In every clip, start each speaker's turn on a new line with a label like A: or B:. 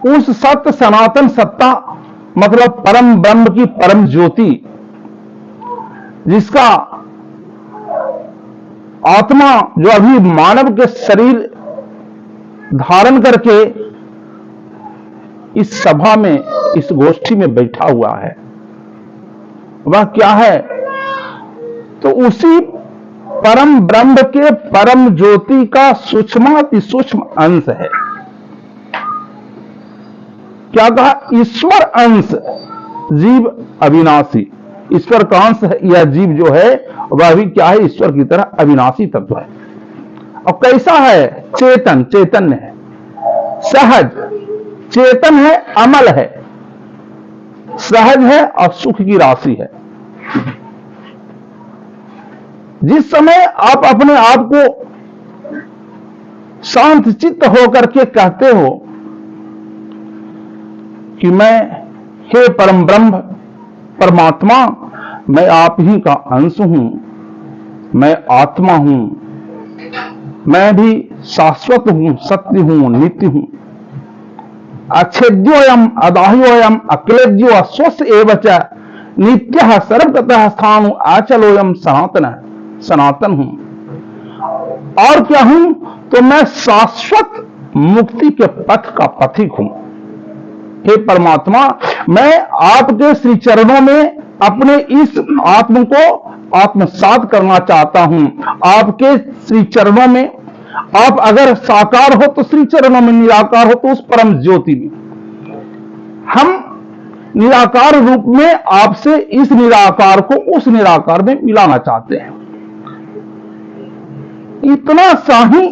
A: उस सत्य सनातन सत्ता मतलब परम ब्रह्म की परम ज्योति, जिसका आत्मा जो अभी मानव के शरीर धारण करके इस सभा में, इस गोष्ठी में बैठा हुआ है, वह क्या है? तो उसी परम ब्रह्म के परम ज्योति का सूक्ष्माति सूक्ष्म अंश है। क्या कहा? ईश्वर अंश, जीव अविनाशी। ईश्वर का अंश है यह जीव जो है, वह भी क्या है? ईश्वर की तरह अविनाशी तत्व है। और कैसा है? चेतन, चैतन्य है, सहज चेतन है, अमल है, सहज है और सुख की राशि है। जिस समय आप अपने आप को शांत चित्त होकर के कहते हो कि मैं, हे परम ब्रह्म परमात्मा, मैं आप ही का अंश हूं, मैं आत्मा हूं, मैं भी शाश्वत हूं, सत्य हूं, नित्य हूं, अच्छेद्योयम अदाह्योयम अक्लेद्यो स्वस्य एव च नित्यः सर्वगतः स्थाणु आचलोयम सनातन, सनातन हूं। और क्या हूं? तो मैं शाश्वत मुक्ति के पथ का पथिक हूं। हे परमात्मा, मैं आपके श्री चरणों में अपने इस आत्म को आत्मसात करना चाहता हूं। आपके श्री चरणों में, आप अगर साकार हो तो श्री चरणों में, निराकार हो तो उस परम ज्योति में। हम निराकार रूप में आपसे इस निराकार को उस निराकार में मिलाना चाहते हैं। इतना सा ही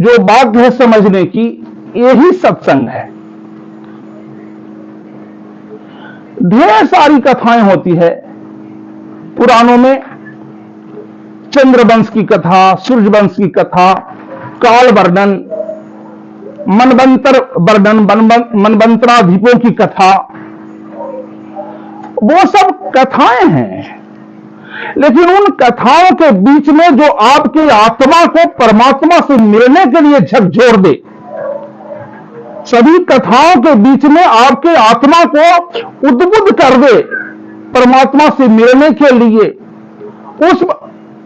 A: जो बात है समझने की, यही सत्संग है। ढेर सारी कथाएं होती है पुराणों में, चंद्रवंश की कथा, सूर्यवंश की कथा, काल वर्णन, मनवंतर वर्णन, मनवंतराधिपों की कथा, वो सब कथाएं हैं। लेकिन उन कथाओं के बीच में जो आपकी आत्मा को परमात्मा से मिलने के लिए झकझोर दे, सभी कथाओं के बीच में आपके आत्मा को उद्बुद्ध कर दे परमात्मा से मिलने के लिए, उस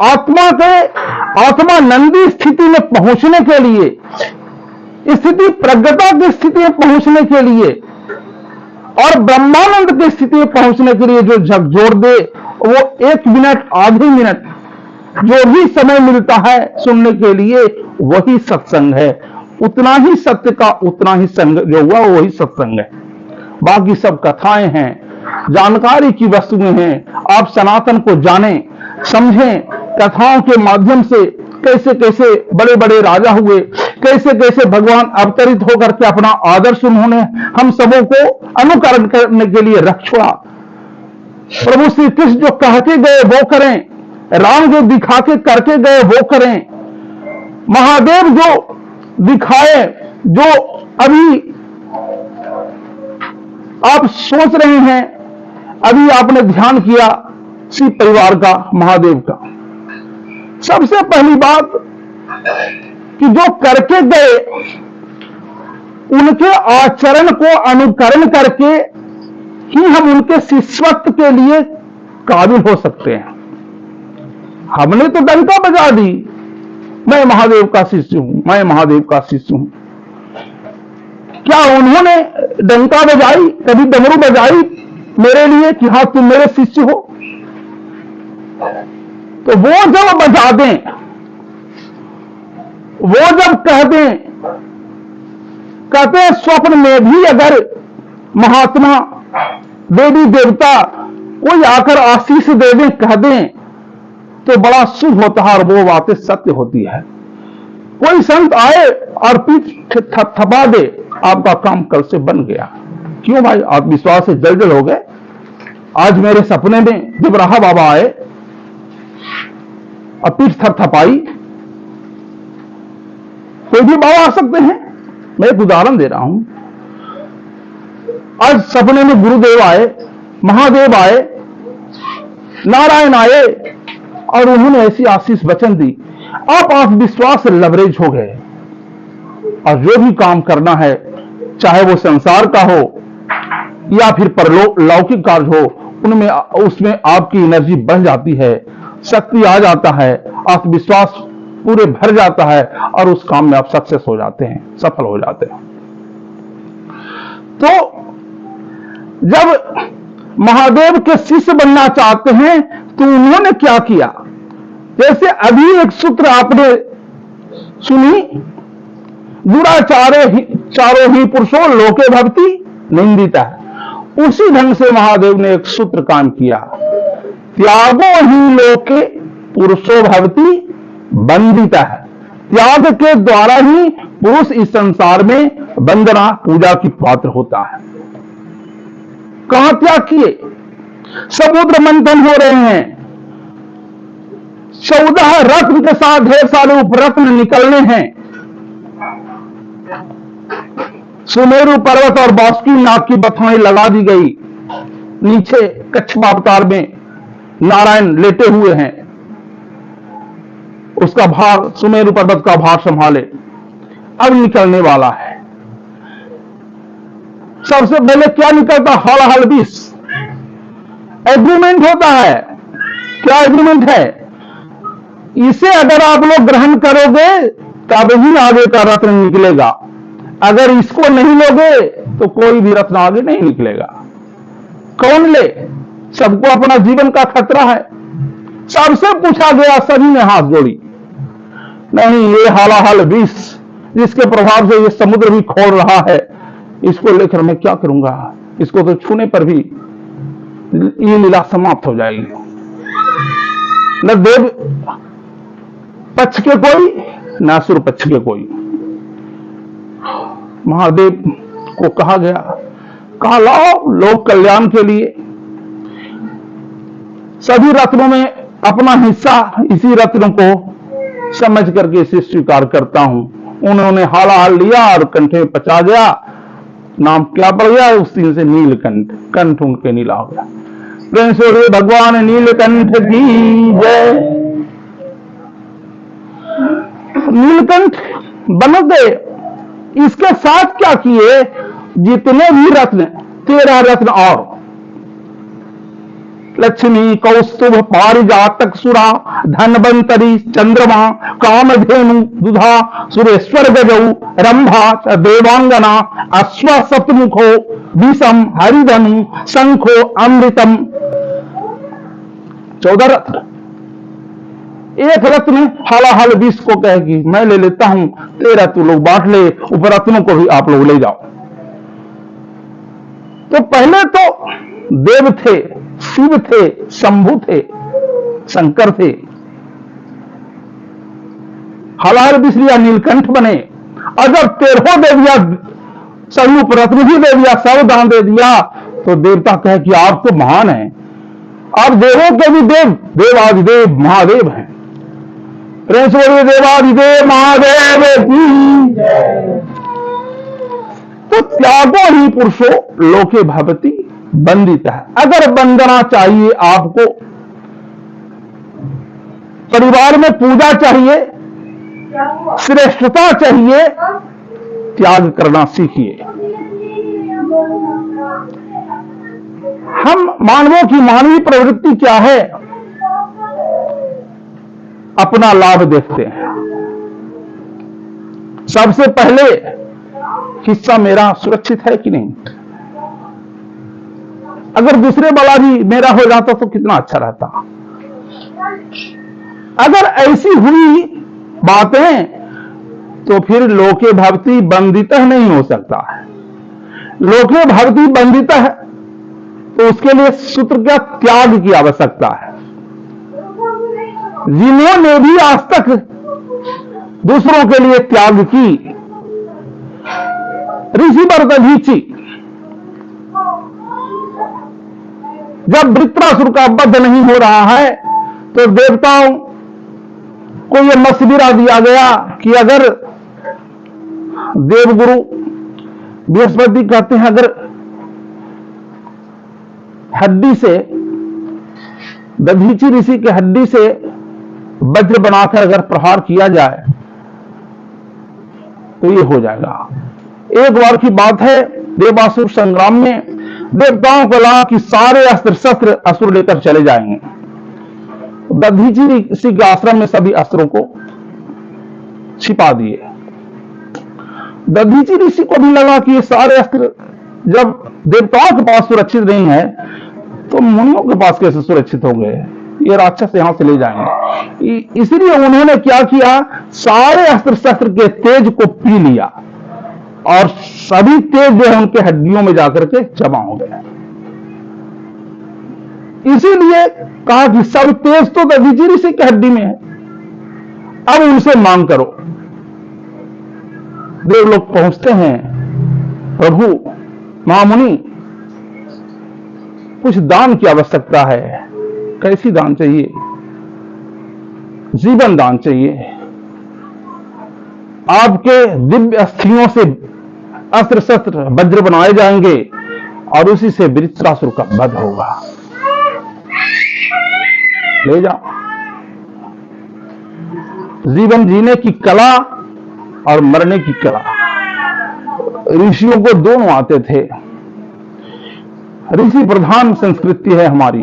A: आत्मा के आत्मानंदी स्थिति में पहुंचने के लिए, स्थिति प्रज्ञता की स्थिति में पहुंचने के लिए और ब्रह्मानंद की स्थिति में पहुंचने के लिए जो झकझोर दे, वो 1 मिनट, आधी मिनट जो भी समय मिलता है सुनने के लिए, वही सत्संग है। उतना ही सत्य का उतना ही संग जो हुआ, वही सत्संग है। बाकी सब कथाएं हैं, जानकारी की वस्तुएं हैं। आप सनातन को जानें, समझें। कथाओं के माध्यम से कैसे कैसे बड़े बड़े राजा हुए, कैसे कैसे भगवान अवतरित होकर के अपना आदर्श उन्होंने हम सबों को अनुकरण करने के लिए रख छोड़ा। प्रभु श्री कृष्ण जो कह के गए वो करें, राम जो दिखा के करके गए वो करें, महादेव जो दिखाए, जो अभी आप सोच रहे हैं, अभी आपने ध्यान किया शिव परिवार का, महादेव का। सबसे पहली बात कि जो करके गए, उनके आचरण को अनुकरण करके ही हम उनके शिष्यत्व के लिए काबिल हो सकते हैं। हमने तो डंका बजा दी, मैं महादेव का शिष्य हूं, मैं महादेव का शिष्य हूं। क्या उन्होंने डंका बजाई, कभी डमरू बजाई मेरे लिए कि हाँ तुम मेरे शिष्य हो? तो वो जब बजा दें, वो जब कह दें, कहते हैं स्वप्न में भी अगर महात्मा, देवी देवता कोई आकर आशीष दे दें, कह दें, तो बड़ा शुभ होता है और वो बातें सत्य होती है। कोई संत आए और पीठ थपथपा दे, आपका काम कल से बन गया। क्यों भाई? आप विश्वास से जलजल हो गए। आज मेरे सपने में जब राहा बाबा आए और पीठ थपथपाई, कोई भी बाबा आ सकते हैं। मैं एक उदाहरण दे रहा हूं। आज सपने में गुरुदेव आए, महादेव आए, नारायण आए और उन्होंने ऐसी आशीष वचन दी, आप विश्वास से लवरेज हो गए और जो भी काम करना है चाहे वो संसार का हो या फिर लौकिक कार्य हो, उनमें उसमें आपकी एनर्जी बढ़ जाती है, शक्ति आ जाता है, आत्मविश्वास पूरे भर जाता है और उस काम में आप सक्सेस हो जाते हैं, सफल हो जाते हैं। तो जब महादेव के शिष्य बनना चाहते हैं तो उन्होंने क्या किया? जैसे अभी एक सूत्र आपने सुनी, दुराचारो ही पुरुषो लोके भवति निंदिता, उसी ढंग से महादेव ने एक सूत्र काम किया, त्यागो ही लोके पुरुषो भवति बंदिता है। त्याग के द्वारा ही पुरुष इस संसार में वंदना पूजा की पात्र होता है। कहां त्याग किए? समुद्र मंथन हो रहे हैं, 14 रत्न के साथ ढेर सारे उपरत्न निकलने हैं, सुमेरु पर्वत और बासुकीनाथ की बथाएं लगा दी गई, नीचे कच्छपावतार में नारायण लेटे हुए हैं, उसका भार, सुमेरु पर्वत का भार संभाले। अब निकलने वाला है। सबसे पहले क्या निकलता? हल विष। एग्रीमेंट होता है। क्या एग्रीमेंट है? इसे अगर आप लोग ग्रहण करोगे तब ही आगे का रत्न निकलेगा, अगर इसको नहीं लोगे तो कोई भी रत्न आगे नहीं निकलेगा। कौन ले? सबको अपना जीवन का खतरा है। सबसे पूछा गया, सभी ने हाथ जोड़ी। नहीं, ये हालाहल विष जिसके प्रभाव से ये समुद्र भी खोल रहा है, इसको लेकर मैं क्या करूंगा? इसको तो छूने पर भी ये लीला समाप्त हो जाएगी। न देव पक्ष के कोई, न असुर पक्ष के कोई। महादेव को कहा गया, कहा लाओ लोक कल्याण के लिए सभी रत्नों में अपना हिस्सा, इसी रत्न को समझ करके इसे स्वीकार करता हूं। उन्होंने हालाहाल लिया और कंठे में पचा गया। नाम क्या पड़ गया? उस दिन से नीलकंठ, कंठ उनके नीला हो गया। प्रेम से भगवान नीलकंठ की जय। नीलकंठ बन गए। इसके साथ क्या किए? जितने भी रत्न, 13 रत्न और लक्ष्मी, कौस्तुभ, पारिजातक, सुरा, धनवंतरी, चंद्रमा, कामधेनु, दुधा, सुरेश्वर गजऊ, रंभा, देवांगना, अश्व सप्तमुखो, विषम, हरिधनु, शंखो, अमृतम, 14 रत्न। एक रत्न हालाहल विष को कहेगी मैं ले लेता हूं, 13 तू लोग बांट ले, उपरत्नों को भी आप लोग ले जाओ। तो पहले तो देव थे, शिव थे, शंभु थे, शंकर थे, हालाहल विष लिया, नीलकंठ बने। और जब 13 दे दिया, सभी उपरत्न भी दे दिया, सब दान दे दिया, तो देवता कहे कि आप तो महान हैं, आप देवों के भी देव, देवाधिदेव महादेव हैं। प्रेम से बोलिए देवाधिदेव महादेव की। तो त्यागो ही पुरुषो लोके भवति बंदिता है। अगर वंदना चाहिए आपको, परिवार में पूजा चाहिए, श्रेष्ठता चाहिए, त्याग करना सीखिए। हम मानवों की मानवीय प्रवृत्ति क्या है? अपना लाभ देखते हैं। सबसे पहले हिस्सा मेरा सुरक्षित है कि नहीं। अगर दूसरे वाला भी मेरा हो जाता तो कितना अच्छा रहता। अगर ऐसी हुई बातें तो फिर लोके भवति बंदितः नहीं हो सकता है। लोके भवति बंदितः, तो उसके लिए सूत्र क्या? त्याग की आवश्यकता है। जिन्होंने भी आज तक दूसरों के लिए त्याग की, ऋषि बरदधीची, जब वृत्रासुर का वध नहीं हो रहा है तो देवताओं को यह मशविरा दिया गया कि अगर देवगुरु बृहस्पति कहते हैं अगर हड्डी से, दधीची ऋषि के हड्डी से वज्र बनाकर अगर प्रहार किया जाए तो ये हो जाएगा। एक बार की बात है, देवासुर संग्राम में देवताओं को लगा कि सारे अस्त्र शस्त्र असुर लेकर चले जाएंगे। दधीचि ऋषि के आश्रम में सभी अस्त्रों को छिपा दिए। दधीचि ऋषि को भी लगा कि ये सारे अस्त्र जब देवताओं के पास सुरक्षित नहीं है तो मुनियों के पास कैसे सुरक्षित होंगे, ये राक्षस यहां से ले जाएंगे। इसलिए उन्होंने क्या किया, सारे अस्त्र शस्त्र के तेज को पी लिया और सभी तेज जो है उनके हड्डियों में जाकर के जमा हो गए। इसीलिए कहा कि सब तेज तो दधीचि ऋषि की हड्डी में है, अब उनसे मांग करो। देवलोक पहुंचते हैं, प्रभु महामुनि कुछ दान की आवश्यकता है। कैसी दान चाहिए? जीवन दान चाहिए। आपके दिव्य अस्थियों से अस्त्र शस्त्र वज्र बनाए जाएंगे और उसी से वृत्रासुर का वध होगा। ले जाओ। जीवन जीने की कला और मरने की कला ऋषियों को दोनों आते थे। ऋषि प्रधान संस्कृति है हमारी।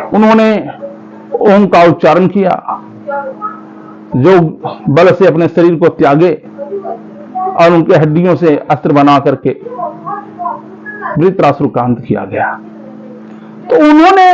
A: उन्होंने ओम का उच्चारण किया, जो बल से अपने शरीर को त्यागे और उनके हड्डियों से अस्त्र बना करके वृत्रासुर का अंत किया गया। तो उन्होंने